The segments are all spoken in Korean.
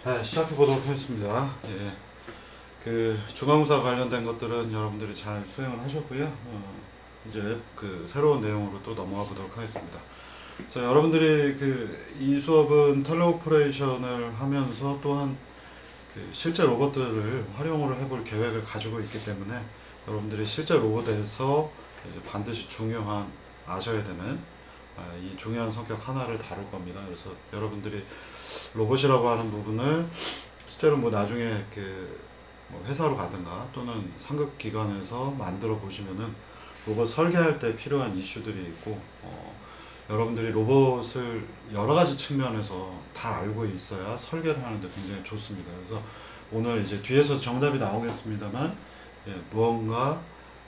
자, 시작해 보도록 하겠습니다. 예, 그 중간고사 관련된 것들은 여러분들이 잘 수행을 하셨고요. 이제 그 새로운 내용으로 또 넘어가 보도록 하겠습니다. 그래서 여러분들이 그 이 수업은 텔레오퍼레이션을 하면서 또한 그 실제 로봇들을 활용을 해볼 계획을 가지고 있기 때문에 여러분들이 실제 로봇에서 이제 반드시 중요한 아셔야 되는 이 중요한 성격 하나를 다룰 겁니다. 그래서 여러분들이 로봇이라고 하는 부분을 실제로 뭐 나중에 그뭐 회사로 가든가 또는 상급 기관에서 만들어 보시면은 로봇 설계할 때 필요한 이슈들이 있고 여러분들이 로봇을 여러 가지 측면에서 다 알고 있어야 설계를 하는데 굉장히 좋습니다. 그래서 오늘 이제 뒤에서 정답이 나오겠습니다만 무언가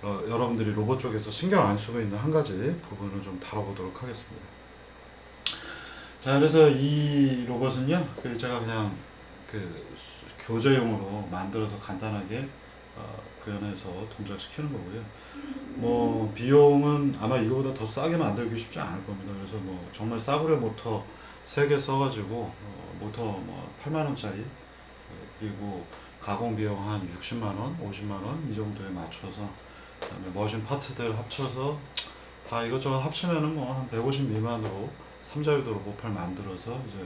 여러분들이 로봇 쪽에서 신경 안 쓰고 있는 한 가지 부분을 좀 다뤄보도록 하겠습니다. 자, 그래서 이 로봇은요, 제가 그냥 그 교재용으로 만들어서 간단하게 구현해서 동작시키는 거고요. 뭐 비용은 아마 이거보다 더 싸게 만들기 쉽지 않을 겁니다. 그래서 뭐 정말 싸구려 모터 3개 써가지고 모터 뭐 8만 원짜리 그리고 가공 비용 한 60만 원, 50만 원 이 정도에 맞춰서 그다음에 머신 파트들 합쳐서 다 이것저것 합치면은 뭐 한 150 미만으로 삼자유도 로봇팔 만들어서 이제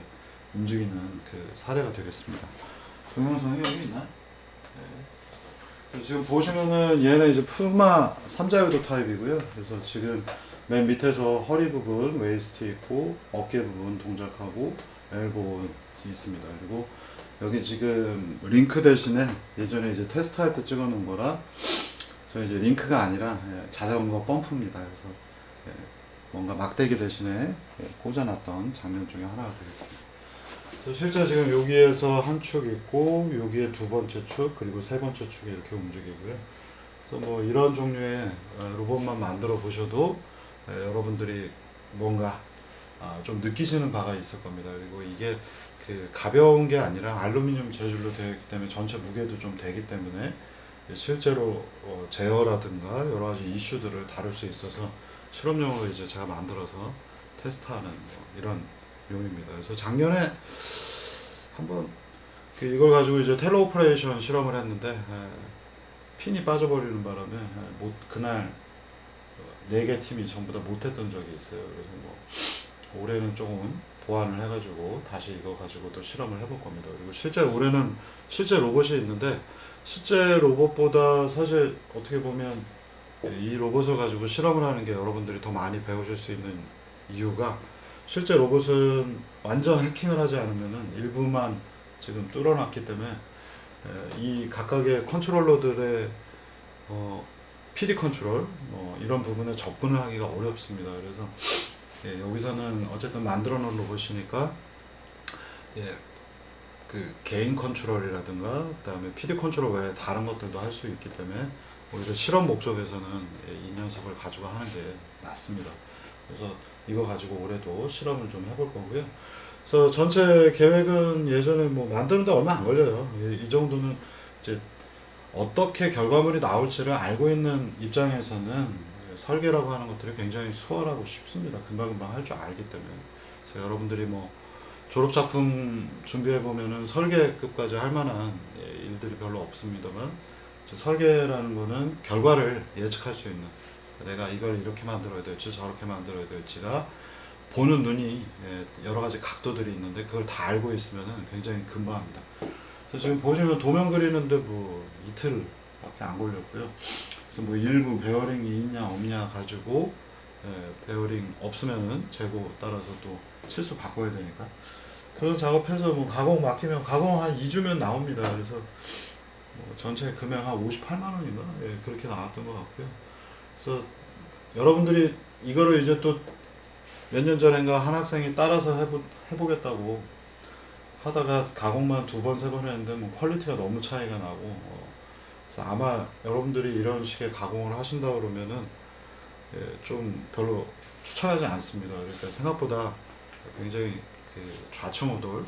움직이는 그 사례가 되겠습니다. 동영상이 여기 있나? 네. 지금 보시면은 얘는 이제 푸마 삼자유도 타입이고요. 그래서 지금 맨 밑에서 허리 부분 웨이스트 있고 어깨 부분 동작하고 엘보이 있습니다. 그리고 여기 지금 링크 대신에 예전에 이제 테스트할 때 찍어놓은 거라 저 이제 링크가 아니라 자전거 펌프입니다. 그래서 뭔가 막대기 대신에 꽂아놨던 장면 중에 하나가 되겠습니다. 그래서 실제 지금 여기에서 한 축 있고 여기에 두 번째 축 그리고 세 번째 축이 이렇게 움직이고요. 그래서 뭐 이런 종류의 로봇만 만들어 보셔도 여러분들이 뭔가 좀 느끼시는 바가 있을 겁니다. 그리고 이게 그 가벼운 게 아니라 알루미늄 재질로 되어 있기 때문에 전체 무게도 좀 되기 때문에 실제로 제어라든가 여러 가지 이슈들을 다룰 수 있어서 실험용으로 이제 제가 만들어서 테스트하는 뭐 이런 용입니다. 그래서 작년에 한번 이걸 가지고 이제 텔레오퍼레이션 실험을 했는데 핀이 빠져버리는 바람에 그날 4개 팀이 전부 다 못했던 적이 있어요. 그래서 뭐 올해는 조금 보완을 해가지고 다시 이거 가지고 또 실험을 해볼 겁니다. 그리고 실제 올해는 실제 로봇이 있는데 실제 로봇보다 사실 어떻게 보면 이 로봇을 가지고 실험을 하는 게 여러분들이 더 많이 배우실 수 있는 이유가 실제 로봇은 완전 해킹을 하지 않으면은 일부만 지금 뚫어놨기 때문에 이 각각의 컨트롤러들의 PD 컨트롤 이런 부분에 접근을 하기가 어렵습니다. 그래서 여기서는 어쨌든 만들어 놓은 로봇이니까 그 개인 컨트롤이라든가 그다음에 PD 컨트롤 외에 다른 것들도 할 수 있기 때문에 오히려 실험 목적에서는 이 녀석을 가지고 하는 게 낫습니다. 그래서 이거 가지고 올해도 실험을 좀 해볼 거고요. 그래서 전체 계획은 예전에 뭐 만드는데 얼마 안 걸려요. 이 정도는 이제 어떻게 결과물이 나올지를 알고 있는 입장에서는 설계라고 하는 것들이 굉장히 수월하고 쉽습니다. 금방금방 할 줄 알기 때문에. 그래서 여러분들이 뭐 졸업작품 준비해 보면은 설계급까지 할 만한 일들이 별로 없습니다만 설계라는 거는 결과를 예측할 수 있는 내가 이걸 이렇게 만들어야 될지 저렇게 만들어야 될지가 보는 눈이 여러 가지 각도들이 있는데 그걸 다 알고 있으면 굉장히 금방 합니다. 그래서 지금 보시면 도면 그리는데 뭐 이틀밖에 안 걸렸고요. 그래서 뭐 일부 베어링이 있냐 없냐 가지고 베어링 없으면은 재고 따라서 또 실수 바꿔야 되니까 그런 작업해서 뭐 가공 막히면 가공 한 2주면 나옵니다. 그래서 뭐 전체 금액 한 58만 원인가 그렇게 나왔던 것 같고요. 그래서 여러분들이 이거를 이제 또 몇 년 전인가 한 학생이 따라서 해보겠다고 하다가 가공만 2번, 3번 했는데 뭐 퀄리티가 너무 차이가 나고 그래서 아마 여러분들이 이런 식의 가공을 하신다 그러면은 좀 별로 추천하지 않습니다. 그러니까 생각보다 굉장히 그 좌충우돌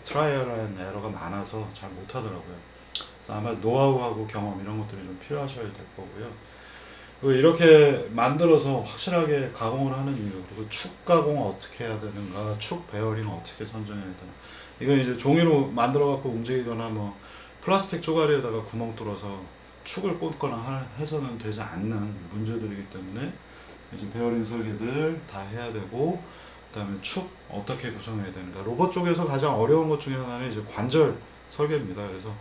트라이얼 앤 에러가 많아서 잘 못하더라고요. 그래서 아마 노하우하고 경험 이런 것들이 좀 필요하셔야 될 거고요. 이렇게 만들어서 확실하게 가공을 하는 이유, 그리고 축 가공을 어떻게 해야 되는가, 축 베어링을 어떻게 선정해야 되나. 이건 이제 종이로 만들어 갖고 움직이거나 뭐 플라스틱 쪼가리에다가 구멍 뚫어서 축을 꽂거나 해서는 되지 않는 문제들이기 때문에 이제 베어링 설계들 다 해야 되고, 그다음에 축 어떻게 구성해야 되는가. 로봇 쪽에서 가장 어려운 것 중에 하나는 이제 관절 설계입니다. 그래서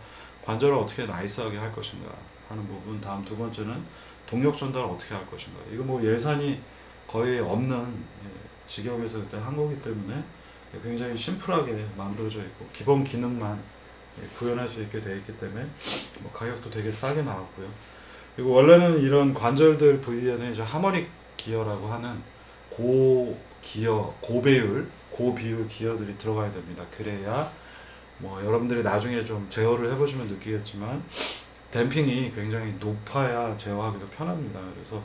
관절을 어떻게 나이스하게 할 것인가 하는 부분. 다음 두 번째는 동력 전달을 어떻게 할 것인가. 이거 뭐 예산이 거의 없는 직역에서 그때 한 거기 때문에 굉장히 심플하게 만들어져 있고 기본 기능만 구현할 수 있게 되어 있기 때문에 뭐 가격도 되게 싸게 나왔고요. 그리고 원래는 이런 관절들 부위에는 이제 하모닉 기어라고 하는 고기어, 고비율 기어들이 들어가야 됩니다. 그래야 뭐 여러분들이 나중에 좀 제어를 해보시면 느끼겠지만 댐핑이 굉장히 높아야 제어하기도 편합니다. 그래서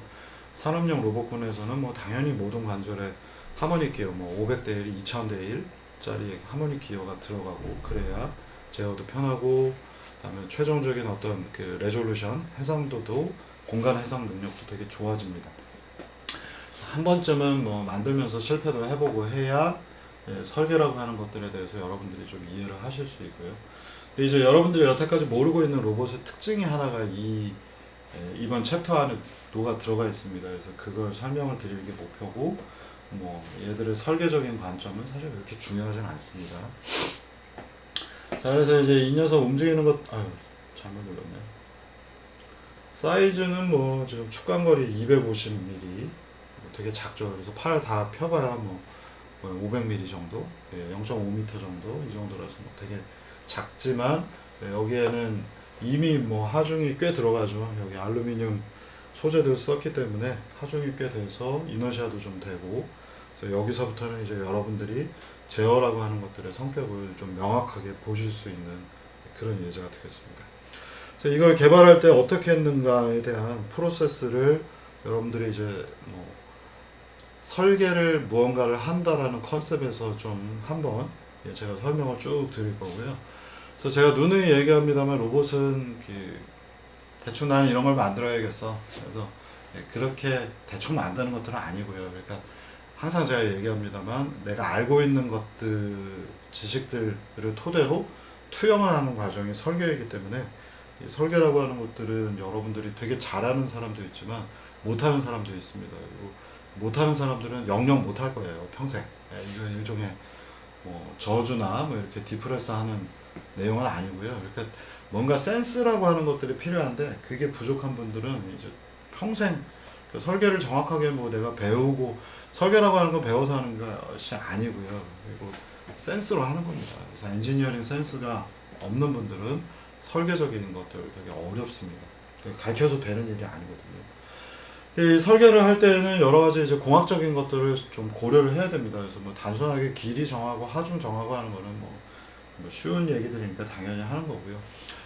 산업용 로봇군에서는 뭐 당연히 모든 관절에 하모닉 기어, 뭐 500대 1, 2000대 1짜리 하모닉 기어가 들어가고, 그래야 제어도 편하고, 그다음에 최종적인 어떤 그 레졸루션, 해상도도, 공간 해상 능력도 되게 좋아집니다. 한 번쯤은 뭐 만들면서 실패도 해보고 해야 설계라고 하는 것들에 대해서 여러분들이 좀 이해를 하실 수 있고요. 근데 이제 여러분들이 여태까지 모르고 있는 로봇의 특징이 하나가 이번 챕터 안에 녹아 들어가 있습니다. 그래서 그걸 설명을 드리는 게 목표고, 뭐 얘들의 설계적인 관점은 사실 그렇게 중요하진 않습니다. 자, 그래서 이제 이 녀석 움직이는 것, 잘못 눌렀네. 사이즈는 뭐 지금 축간거리 250mm, 되게 작죠. 그래서 팔 다 펴봐야 뭐 500mm 정도, 0.5m 정도, 이 정도라서 뭐 되게 작지만, 여기에는 이미 뭐 하중이 꽤 들어가죠. 여기 알루미늄 소재들 썼기 때문에 하중이 꽤 돼서 이너시아도 좀 되고, 그래서 여기서부터는 이제 여러분들이 제어라고 하는 것들의 성격을 좀 명확하게 보실 수 있는 그런 예제가 되겠습니다. 그래서 이걸 개발할 때 어떻게 했는가에 대한 프로세스를 여러분들이 이제 뭐 설계를 무언가를 한다라는 컨셉에서 좀 한번 제가 설명을 쭉 드릴 거고요. 그래서 제가 누누이 얘기합니다만 로봇은 대충 나는 이런 걸 만들어야겠어. 그래서 그렇게 대충 만드는 것들은 아니고요. 그러니까 항상 제가 얘기합니다만 내가 알고 있는 것들, 지식들을 토대로 투영을 하는 과정이 설계이기 때문에 이 설계라고 하는 것들은 여러분들이 되게 잘하는 사람도 있지만 못하는 사람도 있습니다. 그리고 못하는 사람들은 영영 못할 거예요, 평생. 이건 일종의 뭐 저주나 뭐 이렇게 디프레스 하는 내용은 아니고요. 그러니까 뭔가 센스라고 하는 것들이 필요한데 그게 부족한 분들은 이제 평생 그 설계를 정확하게 뭐 내가 배우고, 설계라고 하는 건 배워서 하는 것이 아니고요. 그리고 센스로 하는 겁니다. 그래서 엔지니어링 센스가 없는 분들은 설계적인 것들 되게 어렵습니다. 가르쳐서 되는 일이 아니거든요. 이 설계를 할 때는 여러 가지 이제 공학적인 것들을 좀 고려를 해야 됩니다. 그래서 뭐 단순하게 길이 정하고 하중 정하고 하는 거는 뭐 쉬운 얘기들이니까 당연히 하는 거고요.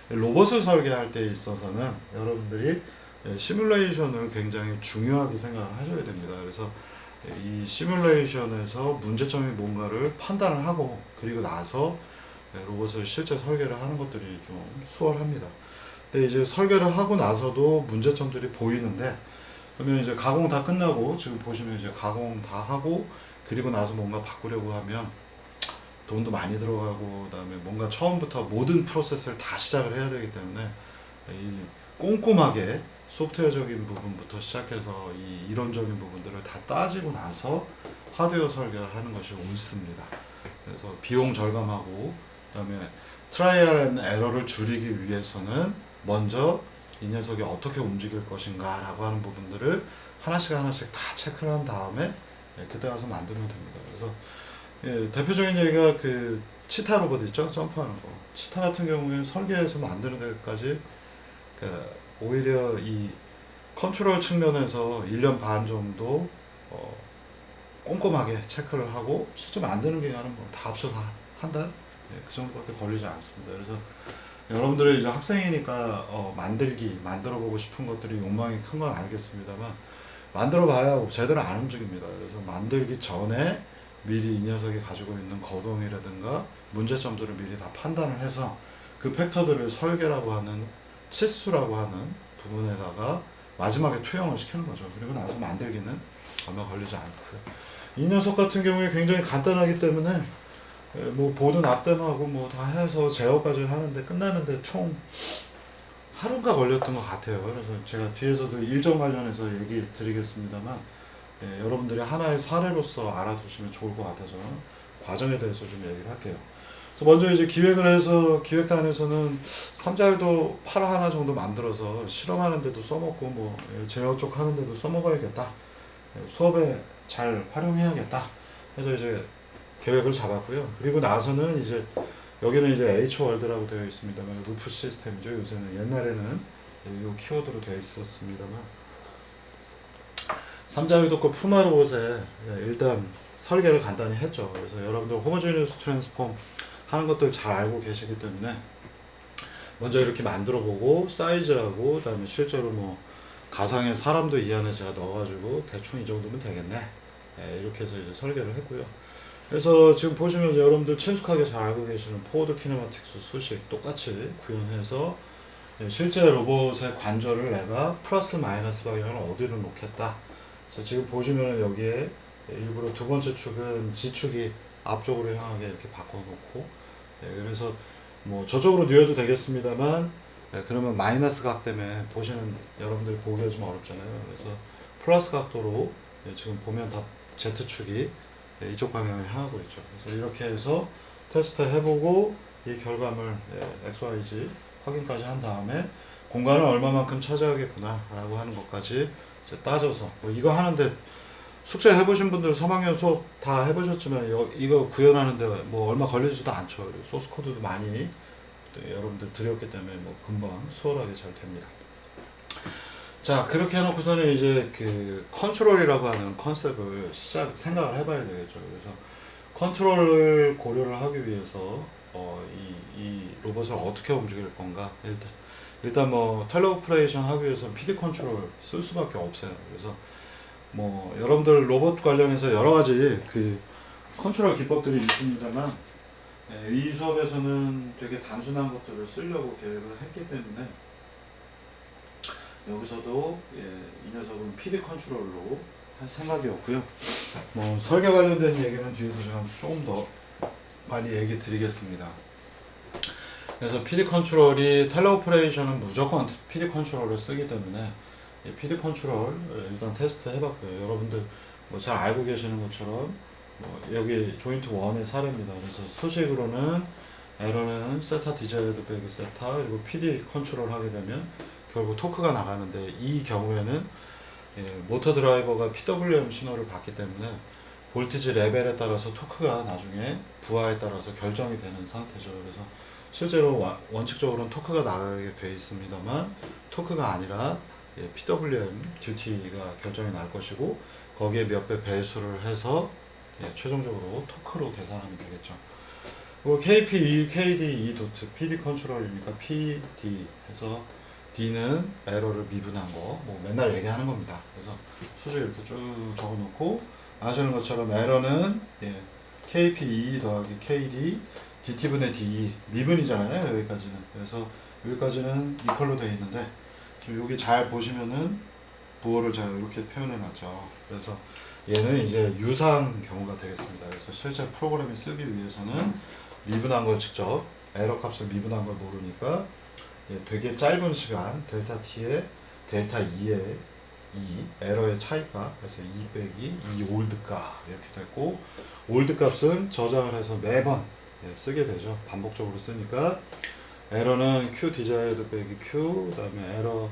로봇을 설계할 때 있어서는 여러분들이 시뮬레이션을 굉장히 중요하게 생각을 하셔야 됩니다. 그래서 이 시뮬레이션에서 문제점이 뭔가를 판단을 하고, 그리고 나서 로봇을 실제 설계를 하는 것들이 좀 수월합니다. 근데 이제 설계를 하고 나서도 문제점들이 보이는데, 그러면 이제 가공 다 끝나고, 지금 보시면 이제 가공 다 하고, 그리고 나서 뭔가 바꾸려고 하면 돈도 많이 들어가고, 그다음에 뭔가 처음부터 모든 프로세스를 다 시작을 해야 되기 때문에 이 꼼꼼하게 소프트웨어적인 부분부터 시작해서 이 이론적인 부분들을 다 따지고 나서 하드웨어 설계를 하는 것이 옳습니다. 그래서 비용 절감하고, 그다음에 트라이얼 앤 에러를 줄이기 위해서는 먼저 이 녀석이 어떻게 움직일 것인가 라고 하는 부분들을 하나씩 하나씩 다 체크를 한 다음에 그때 가서 만들면 됩니다. 그래서 대표적인 얘기가 그 치타 로봇 있죠? 점프하는 거. 치타 같은 경우에 설계해서 만드는 데까지 오히려 이 컨트롤 측면에서 1년 반 정도 꼼꼼하게 체크를 하고, 실제 만드는 기간은 뭐 다 합쳐서 한 달? 그 정도밖에 걸리지 않습니다. 그래서 여러분들이 이제 학생이니까 만들어 보고 싶은 것들이 욕망이 큰 건 알겠습니다만, 만들어 봐야 제대로 안 움직입니다. 그래서 만들기 전에 미리 이 녀석이 가지고 있는 거동이라든가 문제점들을 미리 다 판단을 해서 그 팩터들을 설계라고 하는 치수라고 하는 부분에다가 마지막에 투영을 시키는 거죠. 그리고 나서 만들기는 얼마 걸리지 않고요. 이 녀석 같은 경우에 굉장히 간단하기 때문에 뭐 보드 납땜하고 뭐 다 해서 제어까지 하는데 끝나는데 총 하루가 걸렸던 것 같아요. 그래서 제가 뒤에서도 일정 관련해서 얘기 드리겠습니다만 여러분들이 하나의 사례로서 알아두시면 좋을 것 같아서 과정에 대해서 좀 얘기를 할게요. 그래서 먼저 이제 기획을 해서 기획단에서는 삼자유도 팔 하나 정도 만들어서 실험하는 데도 써먹고 뭐 제어 쪽 하는 데도 써먹어야겠다. 수업에 잘 활용해야겠다. 해서 이제 계획을 잡았고요. 그리고 나서는 이제 여기는 이제 H월드라고 되어 있습니다만 루프 시스템이죠. 요새는 옛날에는 이 키워드로 되어 있었습니다만 삼자유도 거 푸마 로봇에 일단 설계를 간단히 했죠. 그래서 여러분들 호모제니어스 트랜스폼 하는 것들 잘 알고 계시기 때문에 먼저 이렇게 만들어 보고 사이즈하고 그다음에 실제로 뭐 가상의 사람도 이 안에 제가 넣어가지고 대충 이 정도면 되겠네. 이렇게 해서 이제 설계를 했고요. 그래서 지금 보시면 여러분들 친숙하게 잘 알고 계시는 포워드 키네마틱스 수식 똑같이 구현해서 실제 로봇의 관절을 내가 플러스 마이너스 방향을 어디로 놓겠다. 그래서 지금 보시면 여기에 일부러 두 번째 축은 G축이 앞쪽으로 향하게 이렇게 바꿔놓고 그래서 뭐 저쪽으로 뉘어도 되겠습니다만 그러면 마이너스 각 때문에 보시는 여러분들이 보기가 좀 어렵잖아요. 그래서 플러스 각도로 지금 보면 다 Z축이 이쪽 방향을 향하고 있죠. 그래서 이렇게 해서 테스트 해보고 이 결과물 XYZ 확인까지 한 다음에 공간을 얼마만큼 차지하겠구나 라고 하는 것까지 이제 따져서 뭐 이거 하는데 숙제 해보신 분들 3학년 수업 다 해보셨지만 이거 구현하는데 뭐 얼마 걸리지도 않죠. 소스 코드도 많이 여러분들 드렸기 때문에 뭐 금방 수월하게 잘 됩니다. 자, 그렇게 해놓고서는 이제 그 컨트롤이라고 하는 컨셉을 생각을 해봐야 되겠죠. 그래서 컨트롤을 고려를 하기 위해서 이 로봇을 어떻게 움직일 건가. 일단 뭐 텔레오퍼레이션 하기 위해서는 PD 컨트롤 쓸 수밖에 없어요. 그래서 뭐 여러분들 로봇 관련해서 여러 가지 그 컨트롤 기법들이 있습니다만 이 수업에서는 되게 단순한 것들을 쓰려고 계획을 했기 때문에 여기서도 이 녀석은 PD 컨트롤로 할 생각이었고요. 뭐 설계 관련된 얘기는 뒤에서 제가 조금 더 많이 얘기 드리겠습니다. 그래서 PD 컨트롤이 텔레오퍼레이션은 무조건 PD 컨트롤을 쓰기 때문에 PD 컨트롤 일단 테스트 해봤고요. 여러분들 뭐 잘 알고 계시는 것처럼 뭐 여기 조인트 1의 사례입니다. 그래서 수식으로는 에러는 세타 디자이어드 빼기 세타 그리고 PD 컨트롤 하게 되면 결국 토크가 나가는데 이 경우에는 모터 드라이버가 PWM 신호를 받기 때문에 볼티지 레벨에 따라서 토크가 나중에 부하에 따라서 결정이 되는 상태죠. 그래서 실제로 원칙적으로는 토크가 나가게 돼 있습니다만 토크가 아니라 PWM 듀티가 결정이 날 것이고 거기에 몇 배 배수를 해서 최종적으로 토크로 계산하면 되겠죠. 그리고 KP2, KD2 도트 PD 컨트롤이니까 PD 해서 D는 에러를 미분한 거, 뭐 맨날 얘기하는 겁니다. 그래서 수식 이렇게 쭉 적어놓고 아시는 것처럼 에러는 KP2 더하기 KD DT분의 DE 미분이잖아요. 여기까지는. 그래서 여기까지는 이퀄로 되어 있는데 지금 여기 잘 보시면은 부호를 제가 이렇게 표현해 놨죠. 그래서 얘는 이제 유사한 경우가 되겠습니다. 그래서 실제 프로그램을 쓰기 위해서는 미분한 걸 직접 에러 값을 미분한 걸 모르니까 되게 짧은 시간 델타 t에 델타 2의 2 에러의 차이값 그래서 2 빼기 2 올드 값 이렇게 됐고 올드 값은 저장을 해서 매번 쓰게 되죠. 반복적으로 쓰니까 에러는 q 디자이어드 빼기 q 그다음에 에러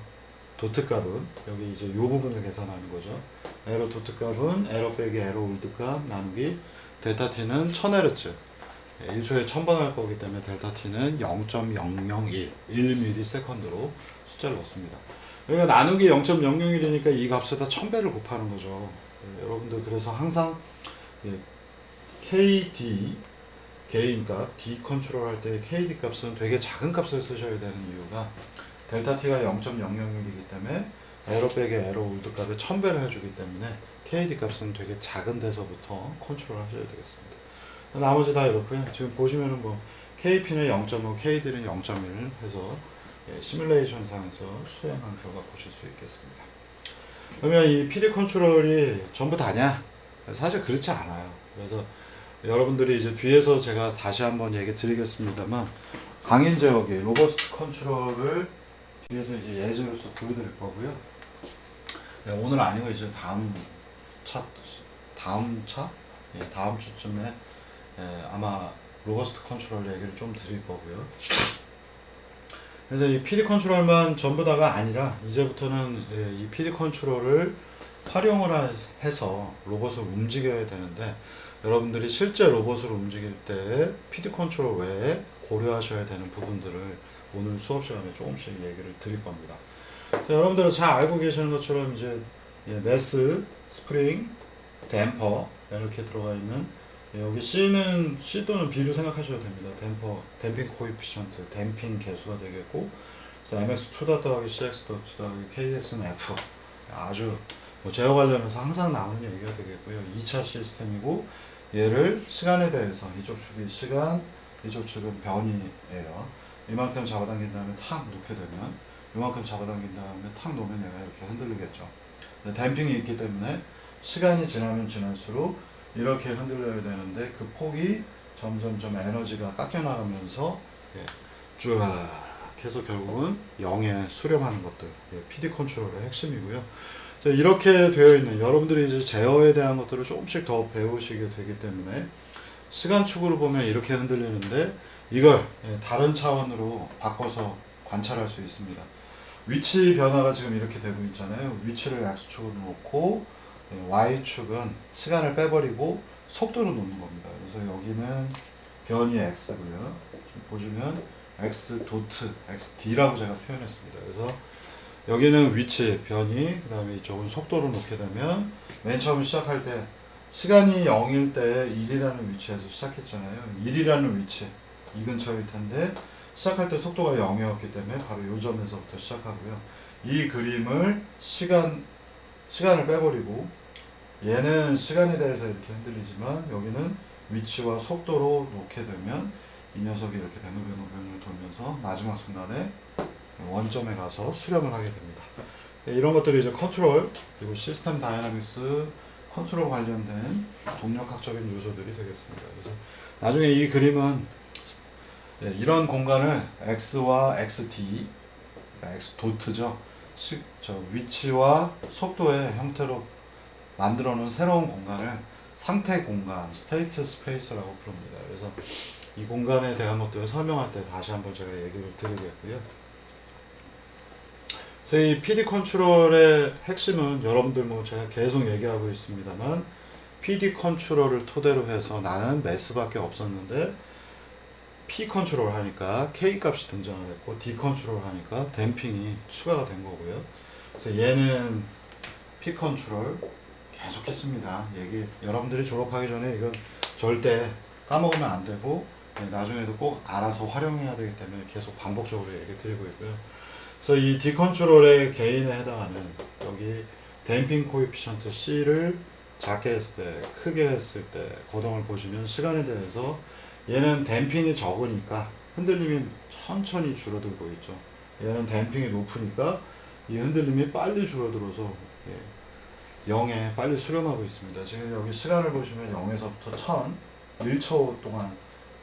도트 값은 여기 이제 요 부분을 계산하는 거죠. 에러 도트 값은 에러 빼기 에러 올드 값 나누기 델타 t는 1000Hz 1초에 1000번 할 거기 때문에 델타 t는 0.001 1ms로 숫자를 넣습니다. 그러니까 나누기 0.001이니까 이 값에다 1000배를 곱하는 거죠. 여러분들 그래서 항상 KD 개인 값 D 컨트롤 할 때 KD 값은 되게 작은 값을 쓰셔야 되는 이유가 델타 t가 0.001이기 때문에 에러 빼기 에러 올드 값에 1000배를 해주기 때문에 KD 값은 되게 작은 데서부터 컨트롤 하셔야 되겠습니다. 나머지 다 이렇고요. 지금 보시면은 뭐 KP는 0.5, KD는 0.1 해서 시뮬레이션 상에서 수행한 결과 보실 수 있겠습니다. 그러면 이 PD 컨트롤이 전부 다냐? 사실 그렇지 않아요. 그래서 여러분들이 이제 뒤에서 제가 다시 한번 얘기 드리겠습니다만, 강인제 여기 로버스트 컨트롤을 뒤에서 이제 예제로서 보여드릴 거고요. 네, 오늘 아니고 이제 다음 차, 예, 다음 주쯤에 아마 로버스트 컨트롤 얘기를 좀 드릴 거고요. 그래서 이 PD 컨트롤만 전부 다가 아니라 이제부터는 이 PD 컨트롤을 활용을 해서 로봇을 움직여야 되는데, 여러분들이 실제 로봇을 움직일 때 PD 컨트롤 외에 고려하셔야 되는 부분들을 오늘 수업 시간에 조금씩 얘기를 드릴 겁니다. 자, 여러분들은 잘 알고 계시는 것처럼 이제 매스, 스프링, 댐퍼 이렇게 들어가 있는, 여기 C 또는 B로 생각하셔도 됩니다. 댐핑 코에피션트, 댐핑 개수가 되겠고, 그래서 MX2 더하기 CX 더하기 KX는 F, 아주 제어 관련해서 항상 나오는 얘기가 되겠고요. 2차 시스템이고, 얘를 시간에 대해서 이쪽 축이 시간, 이쪽 축은 변이에요. 이만큼 잡아당긴 다음에 탁 놓게 되면, 이만큼 잡아당긴 다음에 탁 놓으면 얘가 이렇게 흔들리겠죠. 댐핑이 있기 때문에 시간이 지나면 지날수록 이렇게 흔들려야 되는데, 그 폭이 점점점 에너지가 깎여나가면서 쭉 해서 결국은 0에 수렴하는 것들, PD 컨트롤의 핵심이고요. 자, 이렇게 되어 있는, 여러분들이 이제 제어에 대한 것들을 조금씩 더 배우시게 되기 때문에 시간축으로 보면 이렇게 흔들리는데, 이걸 다른 차원으로 바꿔서 관찰할 수 있습니다. 위치 변화가 지금 이렇게 되고 있잖아요. 위치를 X축으로 놓고 Y축은 시간을 빼버리고 속도를 놓는 겁니다. 그래서 여기는 변이 X고요. 보시면 X 도트, XD라고 제가 표현했습니다. 그래서 여기는 위치, 변이, 그 다음에 이쪽은 속도를 놓게 되면, 맨 처음 시작할 때 시간이 0일 때 1이라는 위치에서 시작했잖아요. 1이라는 위치, 이 근처일 텐데 시작할 때 속도가 0이었기 때문에 바로 이 점에서부터 시작하고요. 이 그림을 시간을 빼버리고, 얘는 시간에 대해서 이렇게 흔들리지만 여기는 위치와 속도로 놓게 되면 이 녀석이 이렇게 뱅글뱅글 돌면서 마지막 순간에 원점에 가서 수렴을 하게 됩니다. 이런 것들이 이제 컨트롤, 그리고 시스템 다이나믹스 컨트롤 관련된 동력학적인 요소들이 되겠습니다. 그래서 나중에 이 그림은 이런 공간을 X와 XD, 그러니까 X 도트죠. 위치와 속도의 형태로 만들어 놓은 새로운 공간을 상태 공간, 스테이트 스페이스라고 부릅니다. 그래서 이 공간에 대한 것들을 설명할 때 다시 한번 제가 얘기를 드리겠고요. 그래서 이 PD 컨트롤의 핵심은, 여러분들 제가 계속 얘기하고 있습니다만, PD 컨트롤을 토대로 해서 나는 매스밖에 없었는데 P 컨트롤 하니까 K 값이 등장을 했고, D 컨트롤 하니까 댐핑이 추가가 된 거고요. 그래서 얘는 P 컨트롤 계속 했습니다. 여러분들이 졸업하기 전에 이건 절대 까먹으면 안 되고, 나중에도 꼭 알아서 활용해야 되기 때문에 계속 반복적으로 얘기 드리고 있고요. 그래서 이 D 컨트롤의 개인에 해당하는, 여기 댐핑 코에피션트 C를 작게 했을 때, 크게 했을 때 고동을 보시면 시간에 대해서, 얘는 댐핑이 적으니까 흔들림이 천천히 줄어들고 있죠. 얘는 댐핑이 높으니까 이 흔들림이 빨리 줄어들어서 0에 빨리 수렴하고 있습니다. 지금 여기 시간을 보시면 0에서부터 1초 동안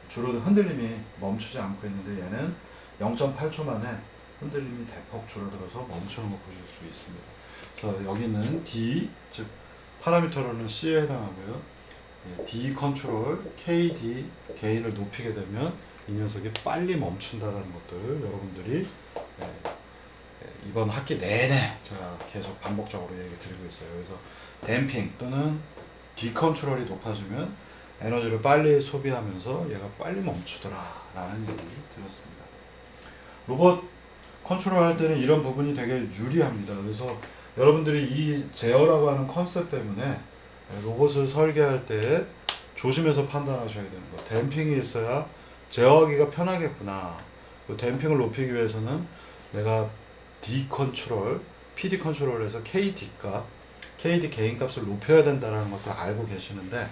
흔들림이 멈추지 않고 있는데, 얘는 0.8초 만에 흔들림이 대폭 줄어들어서 멈추는 거 보실 수 있습니다. 그래서 여기는 D, 즉 파라미터로는 C에 해당하고요. D 컨트롤, KD 게인을 높이게 되면 이 녀석이 빨리 멈춘다는 것들을 여러분들이 이번 학기 내내 제가 계속 반복적으로 얘기 드리고 있어요. 그래서 댐핑 또는 D 컨트롤이 높아지면 에너지를 빨리 소비하면서 얘가 빨리 멈추더라 라는 얘기를 드렸습니다. 로봇 컨트롤 할 때는 이런 부분이 되게 유리합니다. 그래서 여러분들이 이 제어라고 하는 컨셉 때문에 로봇을 설계할 때 조심해서 판단하셔야 되는 거. 댐핑이 있어야 제어하기가 편하겠구나. 댐핑을 높이기 위해서는 내가 D 컨트롤, PD 컨트롤에서 KD 값, KD 개인 값을 높여야 된다는 것도 알고 계시는데,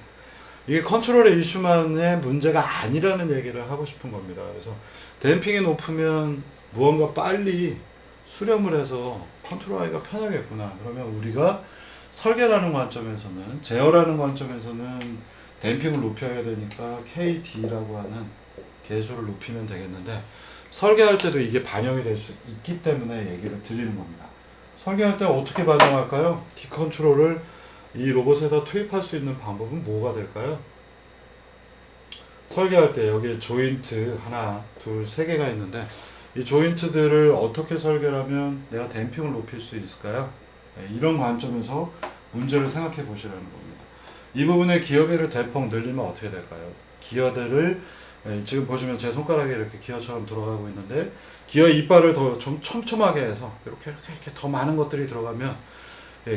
이게 컨트롤의 이슈만의 문제가 아니라는 얘기를 하고 싶은 겁니다. 그래서 댐핑이 높으면 무언가 빨리 수렴을 해서 컨트롤하기가 편하겠구나. 그러면 우리가 설계라는 관점에서는, 제어라는 관점에서는 댐핑을 높여야 되니까 KD라고 하는 계수를 높이면 되겠는데, 설계할 때도 이게 반영이 될 수 있기 때문에 얘기를 드리는 겁니다. 설계할 때 어떻게 반영할까요? 디컨트롤을 이 로봇에다 투입할 수 있는 방법은 뭐가 될까요? 설계할 때 여기 조인트 하나, 둘, 세 개가 있는데 이 조인트들을 어떻게 설계하면 내가 댐핑을 높일 수 있을까요? 이런 관점에서 문제를 생각해 보시라는 겁니다. 이 부분에 기어비를 대폭 늘리면 어떻게 될까요? 기어들을 지금 보시면 제 손가락이 이렇게 기어처럼 들어가고 있는데 기어 이빨을 더 좀 촘촘하게 해서 이렇게 더 많은 것들이 들어가면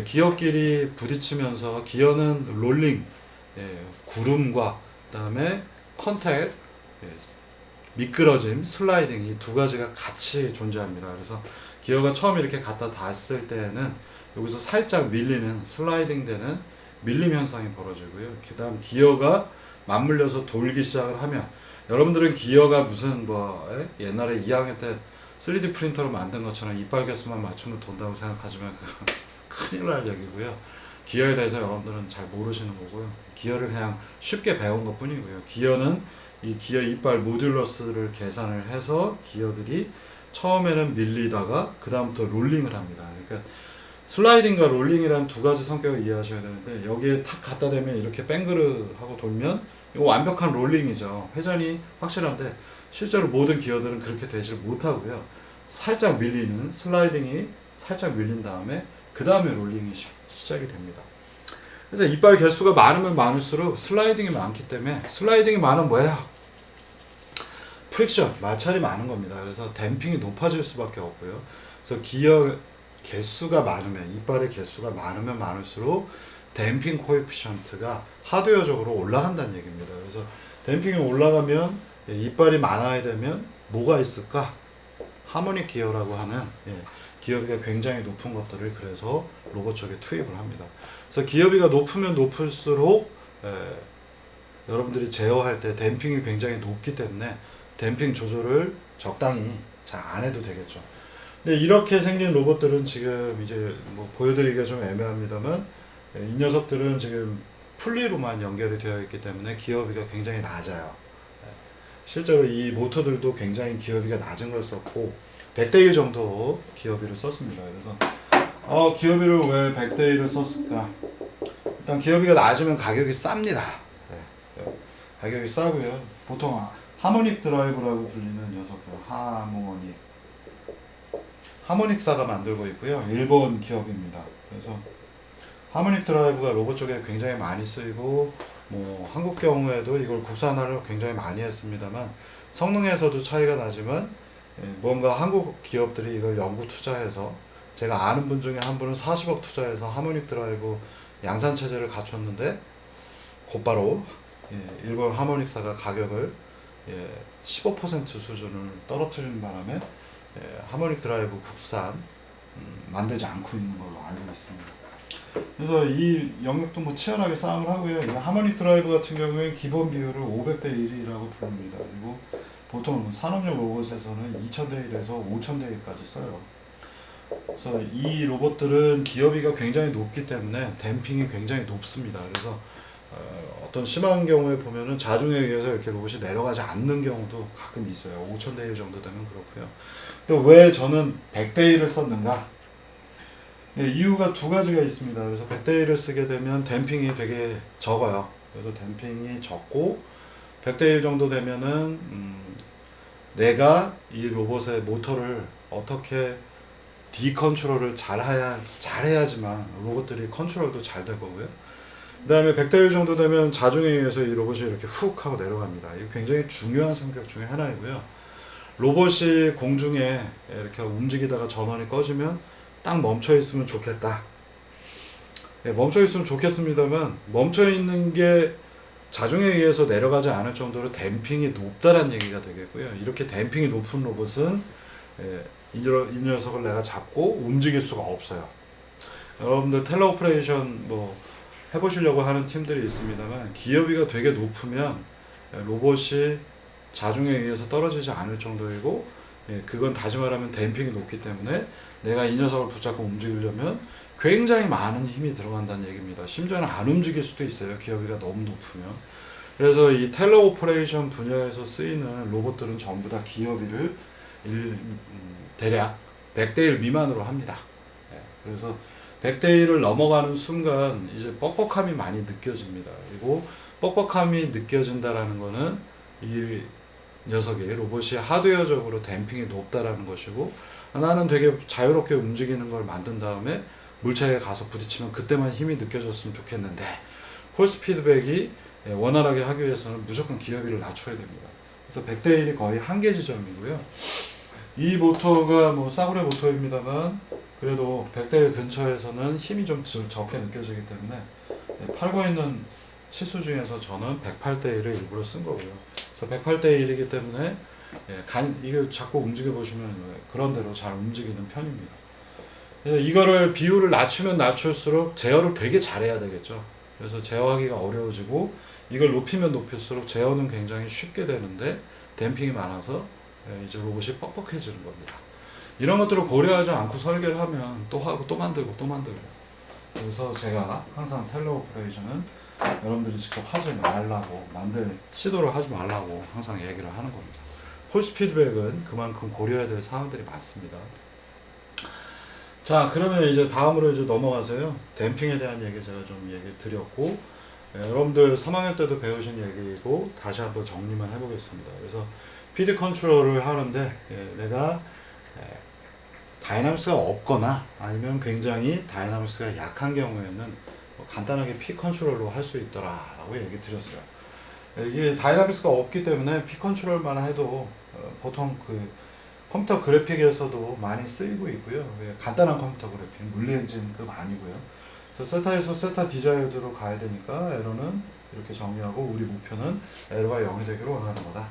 기어끼리 부딪히면서 기어는 롤링, 구름과 그다음에 컨택, 미끄러짐, 슬라이딩 이 두 가지가 같이 존재합니다. 그래서 기어가 처음 이렇게 갖다 닿았을 때는 여기서 살짝 밀리는 슬라이딩 되는 밀림 현상이 벌어지고요. 그 다음 기어가 맞물려서 돌기 시작을 하면 여러분들은 기어가 무슨 옛날에 2학년 때 3D 프린터로 만든 것처럼 이빨 개수만 맞추면 돈다고 생각하지만 그건 큰일 날 얘기고요. 기어에 대해서 여러분들은 잘 모르시는 거고요. 기어를 그냥 쉽게 배운 것 뿐이고요. 기어는 이 기어 이빨 모듈러스를 계산을 해서 기어들이 처음에는 밀리다가 그 다음부터 롤링을 합니다. 그러니까 슬라이딩과 롤링이란 두 가지 성격을 이해하셔야 되는데 여기에 탁 갖다 대면 이렇게 뱅그르 하고 돌면 이거 완벽한 롤링이죠. 회전이 확실한데 실제로 모든 기어들은 그렇게 되질 못하고요. 살짝 밀리는 슬라이딩이 살짝 밀린 다음에 그 다음에 롤링이 시작이 됩니다. 그래서 이빨 개수가 많으면 많을수록 슬라이딩이 많기 때문에 슬라이딩이 많으면 뭐예요? 프릭션, 마찰이 많은 겁니다. 그래서 댐핑이 높아질 수밖에 없고요. 그래서 기어 개수가 많으면 이빨의 개수가 많으면 많을수록 댐핑 코에피션트가 하드웨어적으로 올라간다는 얘기입니다. 그래서 댐핑이 올라가면 이빨이 많아야 되면 뭐가 있을까? 하모닉 기어라고 하는 기어비가 굉장히 높은 것들을 그래서 로봇 쪽에 투입을 합니다. 그래서 기어비가 높으면 높을수록 여러분들이 제어할 때 댐핑이 굉장히 높기 때문에 댐핑 조절을 적당히 잘 안 해도 되겠죠. 근데 이렇게 생긴 로봇들은 지금 이제 보여드리기가 좀 애매합니다만 이 녀석들은 지금 풀리로만 연결이 되어 있기 때문에 기어비가 굉장히 낮아요. 실제로 이 모터들도 굉장히 기어비가 낮은 걸 썼고 100대 1 정도 기어비를 썼습니다. 그래서 기어비를 왜 100대 1을 썼을까? 일단 기어비가 낮으면 가격이 쌉니다. 가격이 싸고요. 보통 하모닉 드라이브라고 불리는 녀석들 하모닉사가 만들고 있고요. 일본 기업입니다. 그래서 하모닉 드라이브가 로봇 쪽에 굉장히 많이 쓰이고 한국 경우에도 이걸 국산화를 굉장히 많이 했습니다만 성능에서도 차이가 나지만 뭔가 한국 기업들이 이걸 연구 투자해서 제가 아는 분 중에 한 분은 40억 투자해서 하모닉 드라이브 양산 체제를 갖췄는데 곧바로 일본 하모닉사가 가격을 15% 수준을 떨어뜨리는 바람에 하모닉 드라이브 국산 만들지 않고 있는 걸로 알고 있습니다. 그래서 이 영역도 치열하게 싸움을 하고요. 이 하모닉 드라이브 같은 경우에 기본 비율을 500대 1이라고 부릅니다. 그리고 보통 산업용 로봇에서는 2000대 1에서 5000대 1까지 써요. 그래서 이 로봇들은 기어비가 굉장히 높기 때문에 댐핑이 굉장히 높습니다. 그래서 어떤 심한 경우에 보면은 자중에 의해서 이렇게 로봇이 내려가지 않는 경우도 가끔 있어요. 5000대 1 정도 되면 그렇고요. 또 왜 저는 100대 1을 썼는가? 이유가 두 가지가 있습니다. 그래서 100대 1을 쓰게 되면 댐핑이 되게 적어요. 그래서 댐핑이 적고 100대 1 정도 되면은 내가 이 로봇의 모터를 어떻게 디컨트롤을 잘해야지만 로봇들이 컨트롤도 잘 될 거고요. 그 다음에 100대 1 정도 되면 자중에 의해서 이 로봇이 이렇게 훅 하고 내려갑니다. 이거 굉장히 중요한 성격 중에 하나이고요. 로봇이 공중에 이렇게 움직이다가 전원이 꺼지면 딱 멈춰 있으면 좋겠다. 멈춰 있으면 좋겠습니다만 멈춰 있는 게 자중에 의해서 내려가지 않을 정도로 댐핑이 높다라는 얘기가 되겠고요. 이렇게 댐핑이 높은 로봇은 이 녀석을 내가 잡고 움직일 수가 없어요. 여러분들 텔레오퍼레이션 해보시려고 하는 팀들이 있습니다만 기어비가 되게 높으면 로봇이 자중에 의해서 떨어지지 않을 정도이고 그건 다시 말하면 댐핑이 높기 때문에 내가 이 녀석을 붙잡고 움직이려면 굉장히 많은 힘이 들어간다는 얘기입니다. 심지어는 안 움직일 수도 있어요. 기어비가 너무 높으면. 그래서 이 텔레오퍼레이션 분야에서 쓰이는 로봇들은 전부 다 기어비를 대략 100대 1 미만으로 합니다. 그래서 100대 1을 넘어가는 순간 이제 뻑뻑함이 많이 느껴집니다. 그리고 뻑뻑함이 느껴진다라는 거는 이 녀석이 로봇이 하드웨어적으로 댐핑이 높다라는 것이고, 나는 되게 자유롭게 움직이는 걸 만든 다음에 물체에 가서 부딪히면 그때만 힘이 느껴졌으면 좋겠는데, 폴스 피드백이 원활하게 하기 위해서는 무조건 기어비를 낮춰야 됩니다. 그래서 100대 1이 거의 한계 지점이고요. 이 모터가 뭐 싸구려 모터입니다만 그래도 100대 1 근처에서는 힘이 좀 적게 느껴지기 때문에 팔고 있는 치수 중에서 저는 108대 1을 일부러 쓴 거고요. 그래서 108대 1이기 때문에 이게 자꾸 움직여 보시면 그런 대로 잘 움직이는 편입니다. 그래서 이거를 비율을 낮추면 낮출수록 제어를 되게 잘해야 되겠죠. 그래서 제어하기가 어려워지고, 이걸 높이면 높일수록 제어는 굉장히 쉽게 되는데 댐핑이 많아서 이제 로봇이 뻑뻑해지는 겁니다. 이런 것들을 고려하지 않고 설계를 하면 또 하고 또 만들고 또 만들고. 그래서 제가 항상 텔레오퍼레이션은 여러분들이 직접 하지 말라고, 시도를 하지 말라고 항상 얘기를 하는 겁니다. 폴스 피드백은 그만큼 고려해야 될 사항들이 많습니다. 자, 그러면 이제 다음으로 이제 넘어가서요. 댐핑에 대한 얘기 제가 좀 얘기 드렸고, 여러분들 3학년 때도 배우신 얘기고 다시 한번 정리만 해보겠습니다. 그래서 피드 컨트롤을 하는데 내가 다이나믹스가 없거나 아니면 굉장히 다이나믹스가 약한 경우에는 간단하게 피 컨트롤로 할 수 있더라라고 얘기 드렸어요. 이게 다이나믹스가 없기 때문에 피 컨트롤만 해도 보통 그 컴퓨터 그래픽에서도 많이 쓰이고 있고요. 간단한 컴퓨터 그래픽, 물리엔진급 아니고요. 그래서 세타에서 세타 디자이어드로 가야 되니까 에러는 이렇게 정리하고, 우리 목표는 에러가 0이 되기를 원하는 거다.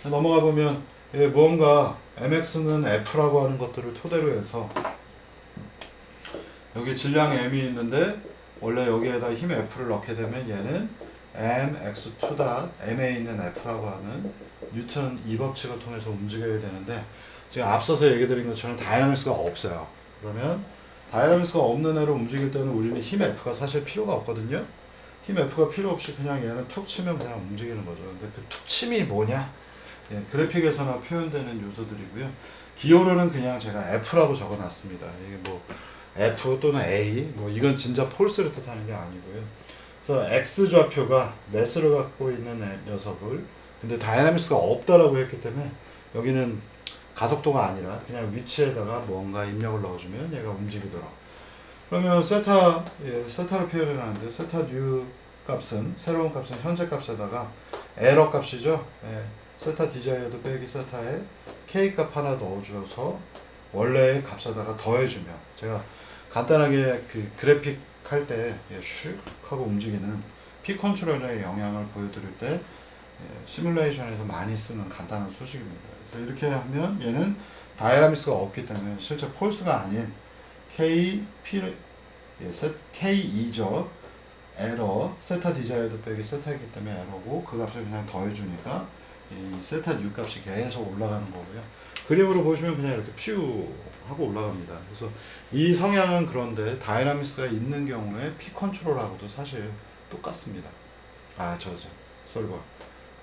넘어가 보면 무언가 mx는 f라고 하는 것들을 토대로 해서 여기 질량 m이 있는데 원래 여기에다 힘 f를 넣게 되면 얘는 mx2 m에 있는 f라고 하는 뉴턴 2법칙을 통해서 움직여야 되는데, 지금 앞서서 얘기 드린 것처럼 다이나믹스가 없어요. 그러면 다이나믹스가 없는 애로 움직일 때는 우리는 힘 F가 사실 필요가 없거든요. 힘 F가 필요 없이 그냥 얘는 툭 치면 그냥 움직이는 거죠. 근데 그 툭 침이 뭐냐? 그래픽에서나 표현되는 요소들이고요. 기호로는 그냥 제가 F라고 적어 놨습니다. 이게 뭐 F 또는 A, 뭐 이건 진짜 폴스를 뜻하는 게 아니고요. 그래서 X 좌표가 매스를 갖고 있는 녀석을, 근데 다이나믹스가 없다라고 했기 때문에 여기는 가속도가 아니라 그냥 위치에다가 뭔가 입력을 넣어주면 얘가 움직이더라. 그러면 세타를 표현해놨는데, 세타 뉴 값은, 새로운 값은 현재 값에다가 에러 값이죠. 세타 디자이어드 빼기 세타에 K 값 하나 넣어줘서 원래의 값에다가 더해주면, 제가 간단하게 그 그래픽 할 때 슉 하고 움직이는 P 컨트롤러의 영향을 보여드릴 때 시뮬레이션에서 많이 쓰는 간단한 수식입니다. 그래서 이렇게 하면 얘는 다이나믹스가 없기 때문에 실제 폴스가 아닌 K2죠. 에러, 세타 디자이어드 빼기 세타이기 때문에 에러고, 그 값을 그냥 더해주니까 이 세타 뉴 값이 계속 올라가는 거고요. 그림으로 보시면 그냥 이렇게 퓨 하고 올라갑니다. 그래서 이 성향은, 그런데 다이나믹스가 있는 경우에 P 컨트롤하고도 사실 똑같습니다. 솔버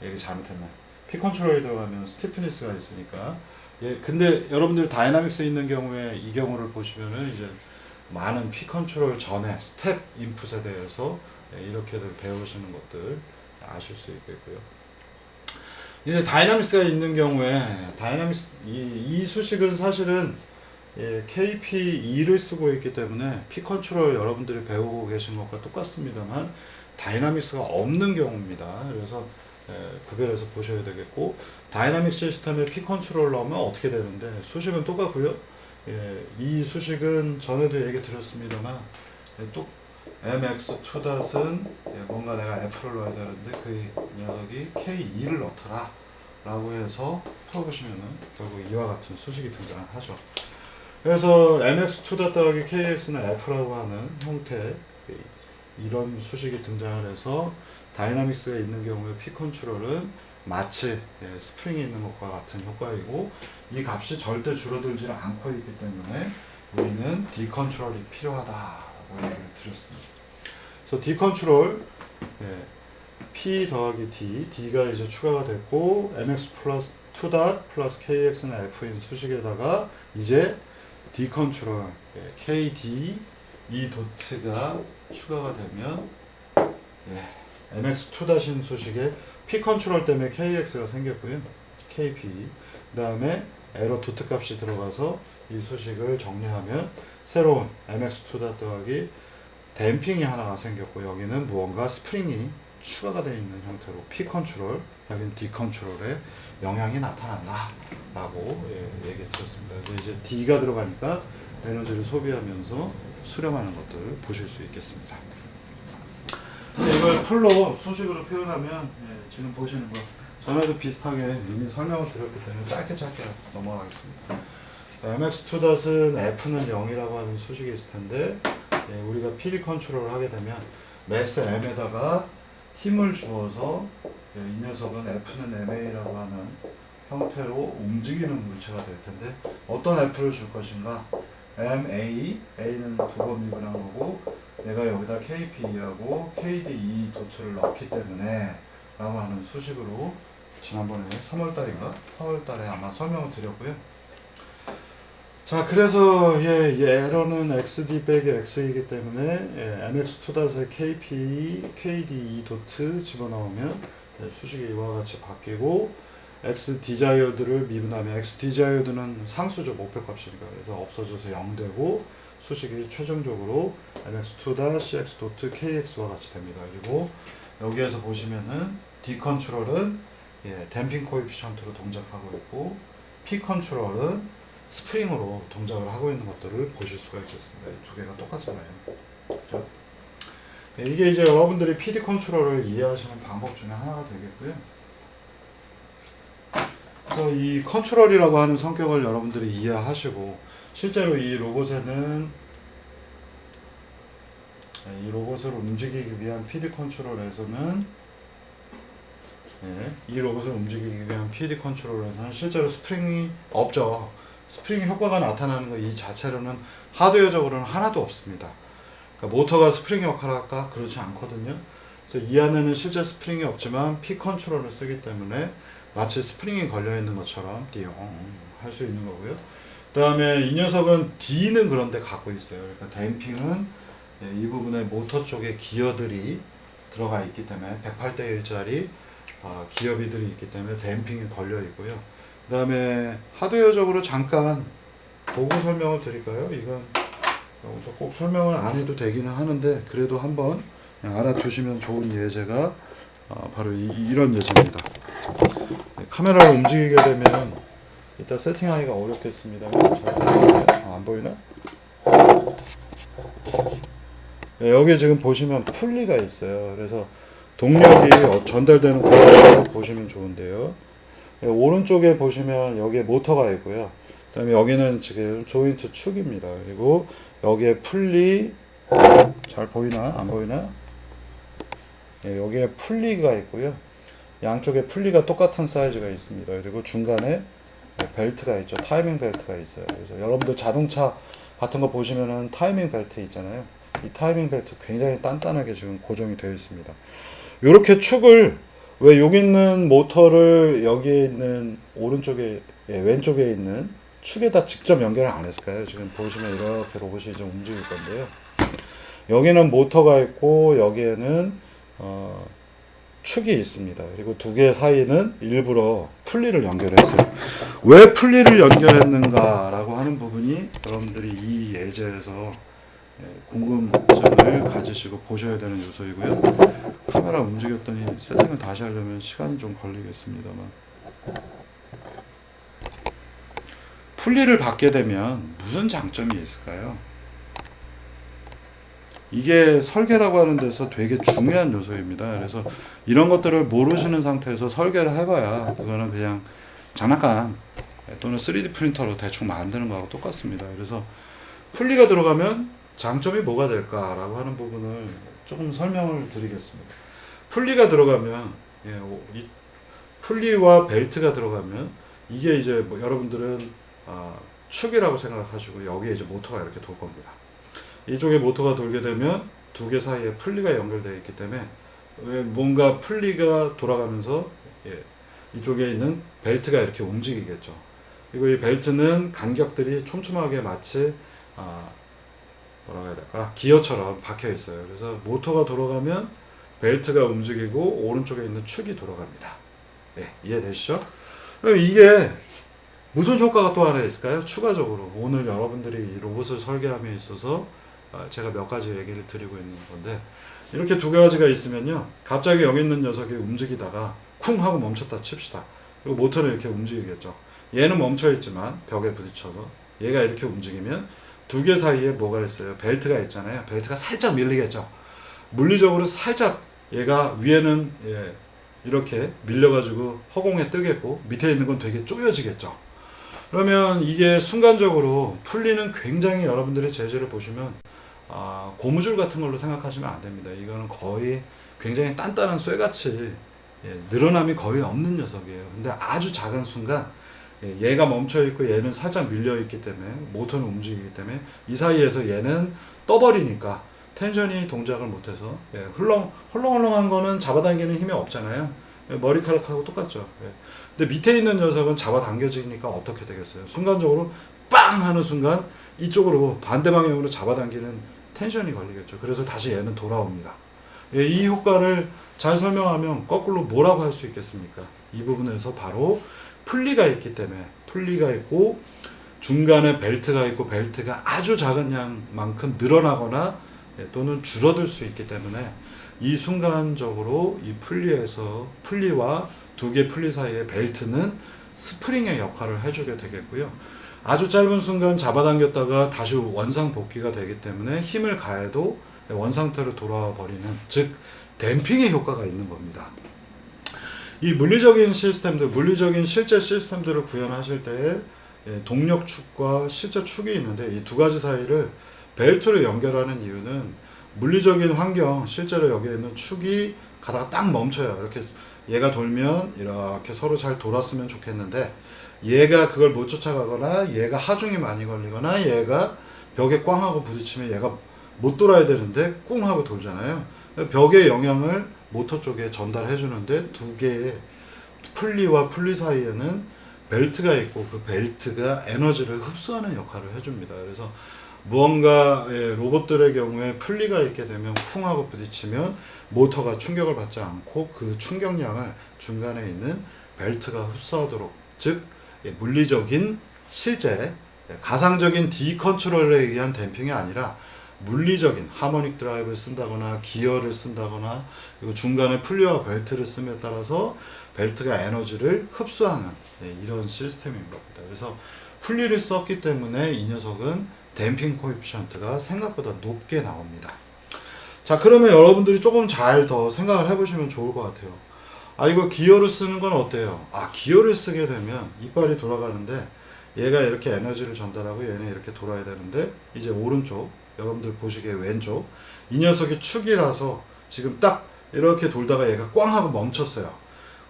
얘기 잘못했네. P 컨트롤이 들어가면 스티프니스가 있으니까. 근데 여러분들 다이나믹스 있는 경우에 이 경우를 보시면은 이제 많은 P 컨트롤 전에 스텝 인풋에 대해서 이렇게들 배우시는 것들 아실 수 있겠고요. 이제 다이나믹스가 있는 경우에 이 수식은 사실은 KP2를 쓰고 있기 때문에 P 컨트롤 여러분들이 배우고 계신 것과 똑같습니다만 다이나믹스가 없는 경우입니다. 그래서 구별해서 보셔야 되겠고, 다이나믹 시스템에 P 컨트롤 넣으면 어떻게 되는데, 수식은 똑같고요. 이 수식은 전에도 얘기 드렸습니다만 또 mx2닷은 뭔가 내가 f를 넣어야 되는데 그 녀석이 k2를 넣더라 라고 해서 풀어보시면은 결국 이와 같은 수식이 등장하죠. 그래서 mx2 더하기 kx는 f라고 하는 형태, 이런 수식이 등장을 해서 다이나믹스가 있는 경우에 P 컨트롤은 마치 스프링이 있는 것과 같은 효과이고, 이 값이 절대 줄어들지 않고 있기 때문에 우리는 디컨트롤이 필요하다라고 얘기를 드렸습니다. 그래서 디컨트롤 P 더하기 D, D가 이제 추가가 됐고 mx 플러스 2닷 플러스 kx는 f인 수식에다가 이제 디컨트롤 kd 이 도트가 추가가 되면 mx2닷인 수식에 p 컨트롤 때문에 kx가 생겼고요. kp 그 다음에 에러 도트 값이 들어가서 이 수식을 정리하면 새로운 mx2닷 더하기 댐핑이 하나가 생겼고, 여기는 무언가 스프링이 추가가 되어 있는 형태로 p 컨트롤, 여기는 d 컨트롤에 영향이 나타난다 라고 얘기 드렸습니다. 이제 d가 들어가니까 에너지를 소비하면서 수렴하는 것들 보실 수 있겠습니다. 이걸 풀로 수식으로 표현하면 지금 보시는 거 전에도 비슷하게 이미 설명을 드렸기 때문에 짧게 넘어가겠습니다. mx2닷은 f는 0이라고 하는 수식이 있을 텐데, 우리가 PD 컨트롤을 하게 되면 매스 m에다가 힘을 주어서 이 녀석은 f는 ma라고 하는 형태로 움직이는 물체가 될 텐데, 어떤 f를 줄 것인가? ma, a는 두 번 미분한 거고, 내가 여기다 kp하고 kd 도트를 넣기 때문에 라고 하는 수식으로 지난번에 3월달에 아마 설명을 드렸고요. 자, 그래서 이 에러는 xd 빼기 x이기 때문에 mx2닷에 kp, kd 도트 집어넣으면 수식이 이와 같이 바뀌고, x 디자이어드를 미분하면 x 디자이어드는 상수죠, 목표값이니까. 그래서 없어져서 0 되고 수식이 최종적으로 mx2닷 cx 도트 kx와 같이 됩니다. 그리고 여기에서 보시면은 d 컨트롤은 댐핑 코에피션트로 동작하고 있고, p 컨트롤은 스프링으로 동작을 하고 있는 것들을 보실 수가 있겠습니다. 이 두 개가 똑같잖아요. 그렇죠? 이게 이제 여러분들이 PD 컨트롤을 이해하시는 방법 중에 하나가 되겠고요. 그래서 이 컨트롤이라고 하는 성격을 여러분들이 이해하시고, 실제로 이 로봇을 움직이기 위한 PD 컨트롤에서는 이 로봇을 움직이기 위한 PD 컨트롤에서는 실제로 스프링이 없죠. 스프링 효과가 나타나는 거 이 자체로는 하드웨어적으로는 하나도 없습니다. 그러니까 모터가 스프링 역할을 할까? 그렇지 않거든요. 그래서 이 안에는 실제 스프링이 없지만 P 컨트롤을 쓰기 때문에 마치 스프링이 걸려있는 것처럼 띠용 할 수 있는 거고요. 그 다음에 이 녀석은 D는 그런데 갖고 있어요. 그러니까 댐핑은 이 부분에 모터 쪽에 기어들이 들어가 있기 때문에 108대 1짜리 기어비들이 있기 때문에 댐핑이 걸려 있고요. 그 다음에 하드웨어적으로 잠깐 보고 설명을 드릴까요? 이건 여기서 꼭 설명을 안 해도 되기는 하는데, 그래도 한번 알아두시면 좋은 예제가 바로 이런 예제입니다. 카메라를 움직이게 되면 이따 세팅하기가 어렵겠습니다만, 잘 보이나요? 안 보이나? 여기 지금 보시면 풀리가 있어요. 그래서 동력이 전달되는 과정을 보시면 좋은데요. 오른쪽에 보시면 여기에 모터가 있고요. 그 다음에 여기는 지금 조인트 축입니다. 그리고 여기에 풀리, 잘 보이나? 안 보이나? 여기에 풀리가 있고요. 양쪽에 풀리가 똑같은 사이즈가 있습니다. 그리고 중간에 벨트가 있죠. 타이밍 벨트가 있어요. 그래서 여러분들 자동차 같은 거 보시면은 타이밍 벨트 있잖아요. 이 타이밍 벨트 굉장히 단단하게 지금 고정이 되어 있습니다. 이렇게 축을, 왜 여기 있는 모터를 여기에 있는 오른쪽에 왼쪽에 있는 축에다 직접 연결을 안 했을까요? 지금 보시면 이렇게 로봇이 좀 움직일 건데요. 여기는 모터가 있고 여기에는 축이 있습니다. 그리고 두 개 사이는 일부러 풀리를 연결했어요. 왜 풀리를 연결했는가 라고 하는 부분이 여러분들이 이 예제에서 궁금증을 가지시고 보셔야 되는 요소이고요. 카메라 움직였더니 세팅을 다시 하려면 시간이 좀 걸리겠습니다만, 풀리를 받게 되면 무슨 장점이 있을까요? 이게 설계라고 하는 데서 되게 중요한 요소입니다. 그래서 이런 것들을 모르시는 상태에서 설계를 해봐야 그거는 그냥 장난감 또는 3D 프린터로 대충 만드는 거하고 똑같습니다. 그래서 풀리가 들어가면 장점이 뭐가 될까라고 하는 부분을 조금 설명을 드리겠습니다. 풀리가 들어가면 풀리와 벨트가 들어가면 이게 이제 뭐 여러분들은 축이라고 생각하시고 여기에 이제 모터가 이렇게 돌 겁니다. 이쪽에 모터가 돌게 되면 두 개 사이에 풀리가 연결되어 있기 때문에 뭔가 풀리가 돌아가면서 이쪽에 있는 벨트가 이렇게 움직이겠죠. 그리고 이 벨트는 간격들이 촘촘하게 마치 뭐라고 해야 될까? 기어처럼 박혀 있어요. 그래서 모터가 돌아가면 벨트가 움직이고 오른쪽에 있는 축이 돌아갑니다. 이해되시죠? 그럼 이게 무슨 효과가 또 하나 있을까요? 추가적으로 오늘 여러분들이 이 로봇을 설계함에 있어서 제가 몇 가지 얘기를 드리고 있는 건데, 이렇게 두 가지가 있으면요, 갑자기 여기 있는 녀석이 움직이다가 쿵 하고 멈췄다 칩시다. 그리고 모터는 이렇게 움직이겠죠. 얘는 멈춰 있지만 벽에 부딪혀서 얘가 이렇게 움직이면 두 개 사이에 뭐가 있어요? 벨트가 있잖아요. 벨트가 살짝 밀리겠죠. 물리적으로 살짝 얘가 위에는 이렇게 밀려가지고 허공에 뜨겠고 밑에 있는 건 되게 쪼여지겠죠. 그러면 이게 순간적으로 풀리는, 굉장히 여러분들이 재질을 보시면 고무줄 같은 걸로 생각하시면 안 됩니다. 이거는 거의 굉장히 단단한 쇠같이 늘어남이 거의 없는 녀석이에요. 근데 아주 작은 순간 얘가 멈춰 있고 얘는 살짝 밀려 있기 때문에 모터는 움직이기 때문에 이 사이에서 얘는 떠버리니까 텐션이 동작을 못해서 헐렁헐렁한 거는 잡아당기는 힘이 없잖아요. 머리카락하고 똑같죠. 근데 밑에 있는 녀석은 잡아당겨지니까 어떻게 되겠어요? 순간적으로 빵 하는 순간 이쪽으로 반대 방향으로 잡아당기는 텐션이 걸리겠죠. 그래서 다시 얘는 돌아옵니다. 이 효과를 잘 설명하면 거꾸로 뭐라고 할 수 있겠습니까? 이 부분에서 바로 풀리가 있기 때문에, 풀리가 있고 중간에 벨트가 있고 벨트가 아주 작은 양만큼 늘어나거나 또는 줄어들 수 있기 때문에 이 순간적으로 이 풀리와 두 개 풀리 사이의 벨트는 스프링의 역할을 해주게 되겠고요. 아주 짧은 순간 잡아당겼다가 다시 원상 복귀가 되기 때문에 힘을 가해도 원상태로 돌아와 버리는, 즉 댐핑의 효과가 있는 겁니다. 이 물리적인 시스템들, 물리적인 실제 시스템들을 구현하실 때 동력축과 실제 축이 있는데 이 두 가지 사이를 벨트로 연결하는 이유는 물리적인 환경, 실제로 여기에 있는 축이 가다가 딱 멈춰요. 이렇게 얘가 돌면 이렇게 서로 잘 돌았으면 좋겠는데 얘가 그걸 못 쫓아가거나 얘가 하중이 많이 걸리거나 얘가 벽에 꽝 하고 부딪히면 얘가 못 돌아야 되는데 꿍 하고 돌잖아요. 벽의 영향을 모터 쪽에 전달해 주는데 두 개의 풀리와 풀리 사이에는 벨트가 있고 그 벨트가 에너지를 흡수하는 역할을 해줍니다. 그래서 무언가 로봇들의 경우에 풀리가 있게 되면 쿵 하고 부딪히면 모터가 충격을 받지 않고 그 충격량을 중간에 있는 벨트가 흡수하도록, 즉 물리적인 실제 가상적인 디컨트롤에 의한 댐핑이 아니라 물리적인 하모닉 드라이브를 쓴다거나 기어를 쓴다거나 그리고 중간에 풀리와 벨트를 씀에 따라서 벨트가 에너지를 흡수하는 이런 시스템인 겁니다. 그래서 풀리를 썼기 때문에 이 녀석은 댐핑 코에피션트가 생각보다 높게 나옵니다. 자, 그러면 여러분들이 조금 잘 더 생각을 해보시면 좋을 것 같아요. 이거 기어를 쓰는 건 어때요? 기어를 쓰게 되면 이빨이 돌아가는데 얘가 이렇게 에너지를 전달하고 얘는 이렇게 돌아야 되는데 이제 오른쪽, 여러분들 보시기에 왼쪽, 이 녀석이 축이라서 지금 딱 이렇게 돌다가 얘가 꽝 하고 멈췄어요.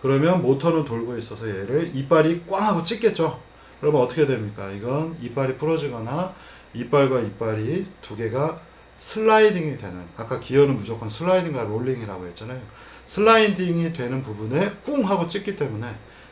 그러면 모터는 돌고 있어서 얘를 이빨이 꽝 하고 찢겠죠. 그러면 어떻게 됩니까? 이건 이빨이 부러지거나 이빨과 이빨이 두 개가 슬라이딩이 되는, 아까 기어는 무조건 슬라이딩과 롤링이라고 했잖아요. 슬라이딩이 되는 부분에 꿍 하고 찢기 때문에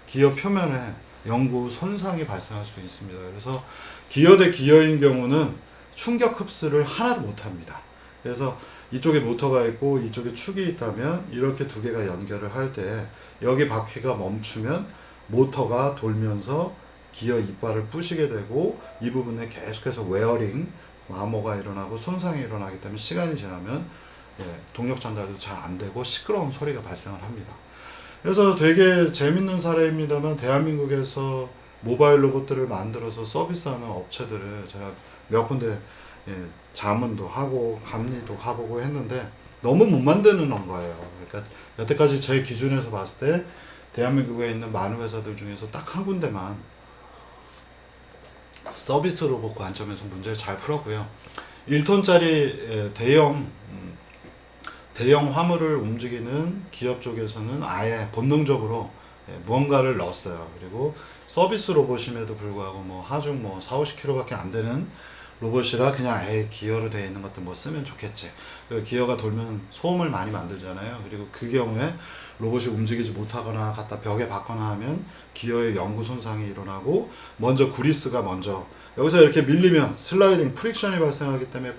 기어 표면에 영구 손상이 발생할 수 있습니다. 그래서 기어 대 기어인 경우는 충격 흡수를 하나도 못합니다. 그래서 이쪽에 모터가 있고 이쪽에 축이 있다면 이렇게 두 개가 연결을 할 때 여기 바퀴가 멈추면 모터가 돌면서 기어 이빨을 부시게 되고 이 부분에 계속해서 웨어링, 마모가 일어나고 손상이 일어나기 때문에 시간이 지나면 동력 전달도 잘 안 되고 시끄러운 소리가 발생을 합니다. 그래서 되게 재밌는 사례입니다만 대한민국에서 모바일 로봇들을 만들어서 서비스하는 업체들을 제가 몇 군데 자문도 하고 감리도 가보고 했는데 너무 못 만드는 거예요. 그러니까 여태까지 제 기준에서 봤을 때 대한민국에 있는 많은 회사들 중에서 딱 한 군데만 서비스 로봇 관점에서 문제를 잘 풀었고요. 1톤짜리 대형 화물을 움직이는 기업 쪽에서는 아예 본능적으로 무언가를 넣었어요. 그리고 서비스 로봇임에도 불구하고 뭐 하중 뭐 4, 50kg밖에 안 되는 로봇이라 그냥 기어로 되어 있는 것들 뭐 쓰면 좋겠지. 기어가 돌면 소음을 많이 만들잖아요. 그리고 그 경우에 로봇이 움직이지 못하거나 갖다 벽에 박거나 하면 기어의 영구 손상이 일어나고 먼저 구리스가 먼저 여기서 이렇게 밀리면 슬라이딩 프릭션이 발생하기 때문에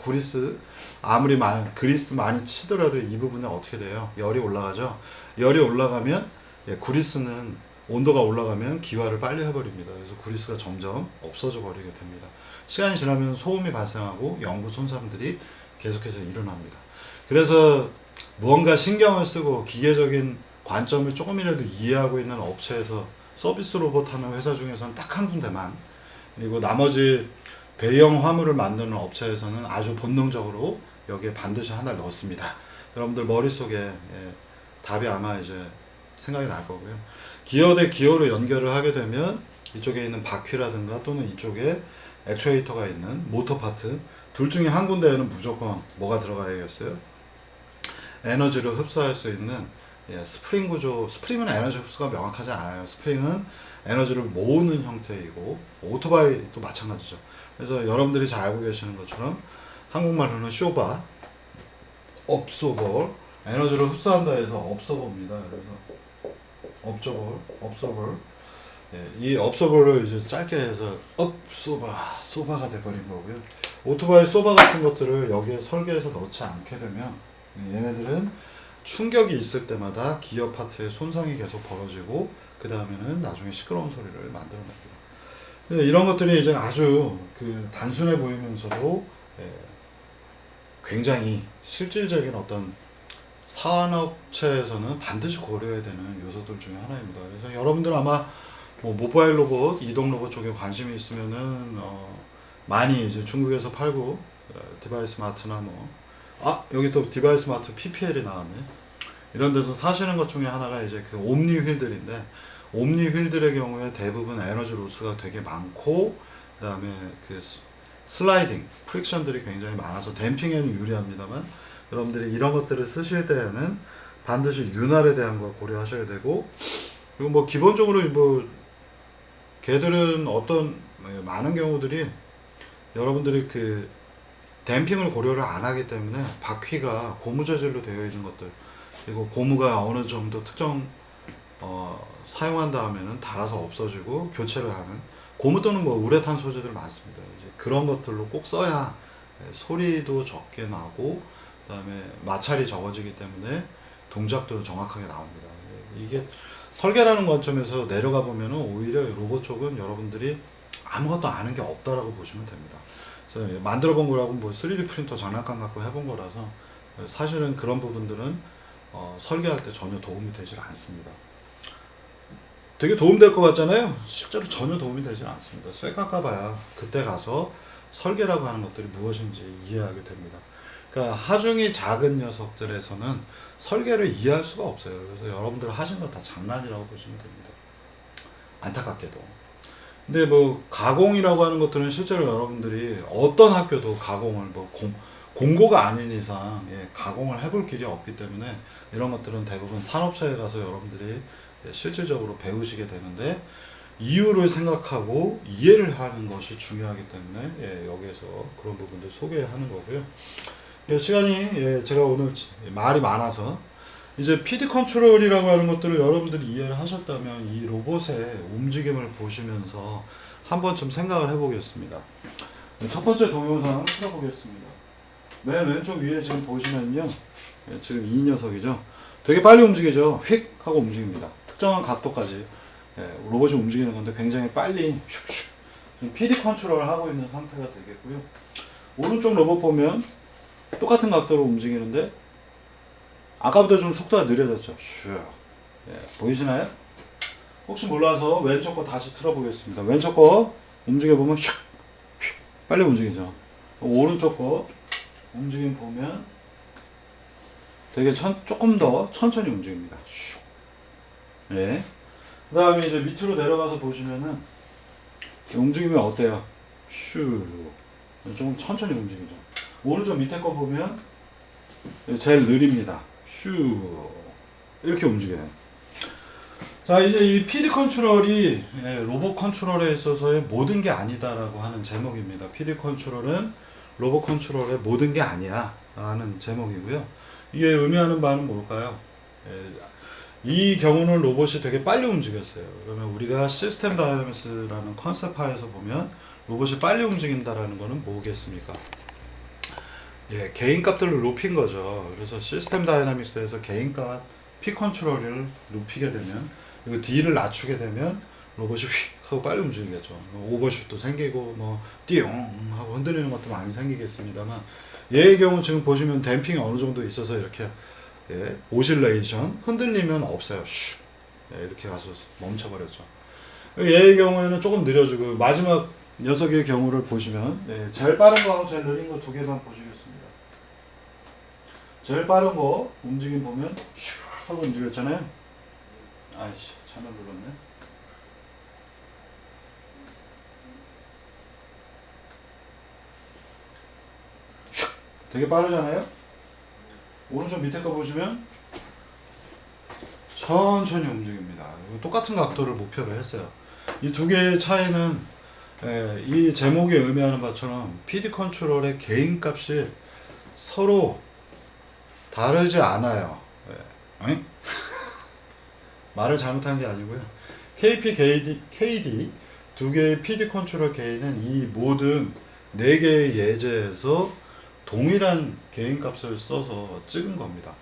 그리스 많이 치더라도 이 부분에 어떻게 돼요? 열이 올라가죠. 열이 올라가면 구리스는 온도가 올라가면 기화를 빨리 해버립니다. 그래서 구리스가 점점 없어져 버리게 됩니다. 시간이 지나면 소음이 발생하고 영구 손상들이 계속해서 일어납니다. 그래서 무언가 신경을 쓰고 기계적인 관점을 조금이라도 이해하고 있는 업체에서 서비스 로봇 하는 회사 중에서는 딱 한 군데만, 그리고 나머지 대형 화물을 만드는 업체에서는 아주 본능적으로 여기에 반드시 하나를 넣습니다. 여러분들 머릿속에 답이 아마 이제 생각이 날 거고요. 기어 대 기어로 연결을 하게 되면 이쪽에 있는 바퀴라든가 또는 이쪽에 액추에이터가 있는 모터 파트 둘 중에 한 군데에는 무조건 뭐가 들어가야겠어요? 에너지를 흡수할 수 있는 스프링 구조. 스프링은 에너지 흡수가 명확하지 않아요. 스프링은 에너지를 모으는 형태이고, 오토바이도 마찬가지죠. 그래서 여러분들이 잘 알고 계시는 것처럼 한국말로는 쇼바, 업소버, 에너지를 흡수한다 해서 업소버입니다. 그래서 업소버. 이 업소버를 이제 짧게 해서 소바가 돼버린 거고요. 오토바이 소바 같은 것들을 여기에 설계해서 넣지 않게 되면 얘네들은 충격이 있을 때마다 기어 파트의 손상이 계속 벌어지고 그 다음에는 나중에 시끄러운 소리를 만들어냅니다. 이런 것들이 이제 아주 단순해 보이면서도 굉장히 실질적인 어떤 산업체에서는 반드시 고려해야 되는 요소들 중에 하나입니다. 그래서 여러분들 아마 뭐 모바일 로봇, 이동 로봇 쪽에 관심이 있으면은 많이 이제 중국에서 팔고 디바이스 마트나 여기 또 디바이스 마트 PPL이 나왔네. 이런 데서 사시는 것 중에 하나가 이제 옴니 휠들인데, 옴니 휠들의 경우에 대부분 에너지 로스가 되게 많고, 그 다음에 슬라이딩, 프릭션들이 굉장히 많아서 댐핑에는 유리합니다만, 여러분들이 이런 것들을 쓰실 때에는 반드시 윤활에 대한 거 고려하셔야 되고, 그리고 뭐 기본적으로 걔들은 많은 경우들이 여러분들이 댐핑을 고려를 안 하기 때문에 바퀴가 고무 재질로 되어 있는 것들, 그리고 고무가 어느 정도 특정 사용한 다음에는 닳아서 없어지고 교체를 하는 고무 또는 우레탄 소재들 많습니다. 이제 그런 것들로 꼭 써야 소리도 적게 나고, 그다음에 마찰이 적어지기 때문에 동작도 정확하게 나옵니다. 이게 설계라는 관점에서 내려가 보면은 오히려 로봇 쪽은 여러분들이 아무것도 아는 게 없다라고 보시면 됩니다. 그래서 만들어 본 거라고 3D 프린터 장난감 갖고 해본 거라서 사실은 그런 부분들은 설계할 때 전혀 도움이 되질 않습니다. 되게 도움될 것 같잖아요. 실제로 전혀 도움이 되질 않습니다. 쇠 깎아봐야 그때 가서 설계라고 하는 것들이 무엇인지 이해하게 됩니다. 그러니까 하중이 작은 녀석들에서는 설계를 이해할 수가 없어요. 그래서 여러분들 하신 거 다 장난이라고 보시면 됩니다. 안타깝게도. 근데 가공이라고 하는 것들은 실제로 여러분들이 어떤 학교도 가공을 공고가 아닌 이상 가공을 해볼 길이 없기 때문에 이런 것들은 대부분 산업체에 가서 여러분들이 실질적으로 배우시게 되는데, 이유를 생각하고 이해를 하는 것이 중요하기 때문에 여기에서 그런 부분들 소개하는 거고요. 시간이 제가 오늘 말이 많아서 이제 PD 컨트롤이라고 하는 것들을 여러분들이 이해를 하셨다면 이 로봇의 움직임을 보시면서 한 번쯤 생각을 해보겠습니다. 첫 번째 동영상을 틀어보겠습니다. 맨 왼쪽 위에 지금 보시면요, 지금 이 녀석이죠. 되게 빨리 움직이죠. 휙 하고 움직입니다. 특정한 각도까지 로봇이 움직이는 건데 굉장히 빨리 슉슉 지금 PD 컨트롤을 하고 있는 상태가 되겠고요. 오른쪽 로봇 보면 똑같은 각도로 움직이는데 아까보다 좀 속도가 느려졌죠. 슉. 보이시나요? 혹시 몰라서 왼쪽 거 다시 틀어보겠습니다. 왼쪽 거 움직여보면 슉 빨리 움직이죠. 오른쪽 거 움직임 보면 되게 조금 더 천천히 움직입니다. 슉. 예. 그 다음에 이제 밑으로 내려가서 보시면은 움직임이 어때요? 슉. 조금 천천히 움직이죠. 오른쪽 밑에 거 보면 제일 느립니다. 슈 이렇게 움직여요. 자, 이제 이 PD 컨트롤이 로봇 컨트롤에 있어서의 모든 게 아니다라고 하는 제목입니다. PD 컨트롤은 로봇 컨트롤의 모든 게 아니야 라는 제목이고요. 이게 의미하는 바는 뭘까요? 이 경우는 로봇이 되게 빨리 움직였어요. 그러면 우리가 시스템 다이내믹스라는 컨셉하에서 보면 로봇이 빨리 움직인다라는 것은 뭐겠습니까? 개인 값들을 높인 거죠. 그래서 시스템 다이내믹스에서 개인값 P 컨트롤을 높이게 되면, 그리고 D를 낮추게 되면 로봇이 휙 하고 빨리 움직이겠죠. 오버슛도 생기고 띠용 하고 흔들리는 것도 많이 생기겠습니다만, 얘의 경우 지금 보시면 댐핑이 어느 정도 있어서 이렇게 오실레이션 흔들리면 없어요. 슉 이렇게 가서 멈춰버렸죠. 얘의 경우에는 조금 느려지고, 마지막 녀석의 경우를 보시면 제일 빠른 거하고 제일 느린 거 두 개만 보시겠습니다. 제일 빠른 거 움직임 보면 슉 하고 움직였잖아요. 아이씨 잘못 눌렀네. 슉 되게 빠르잖아요. 오른쪽 밑에 거 보시면 천천히 움직입니다. 똑같은 각도를 목표로 했어요. 이 두 개의 차이는 이 제목이 의미하는 바처럼 PD 컨트롤의 개인 값이 서로 다르지 않아요. 말을 잘못한 게 아니고요. KP, KD 두 개의 PD 컨트롤 개인은 이 모든 네 개의 예제에서 동일한 개인 값을 써서 찍은 겁니다.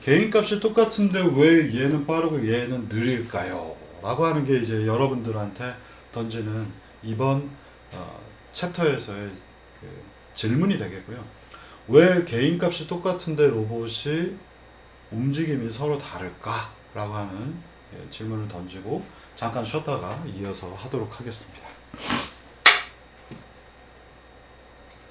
개인 값이 똑같은데 왜 얘는 빠르고 얘는 느릴까요? 라고 하는 게 이제 여러분들한테 던지는 이번 챕터에서의 그 질문이 되겠고요. 왜 개인 값이 똑같은데 로봇이 움직임이 서로 다를까? 라고 하는 질문을 던지고 잠깐 쉬었다가 이어서 하도록 하겠습니다.